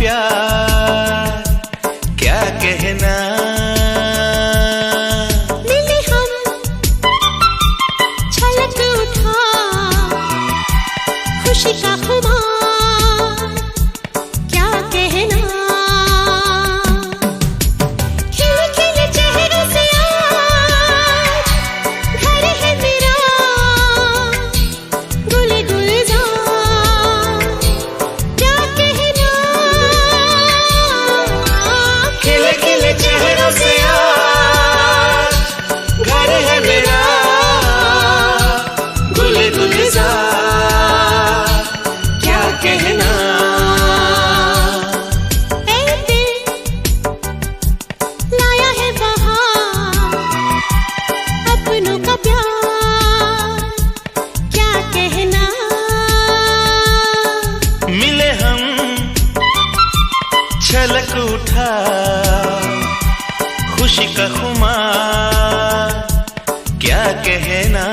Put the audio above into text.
प्यार क्या कहना। मिले हम छलक उठा खुशी का खुमार क्या कहना। खिले खिले चेहरों से आज घर है मेरा गुल गुलजार क्या कहना। खिले खिले चेहरों से आज घर है मेरा गुल गुलजार क्या कहना। ऐ दिल लाया है बहार अपनों का प्यार क्या कहना। मिले हम छलक उठा खुशी का खुमार क्या कहना।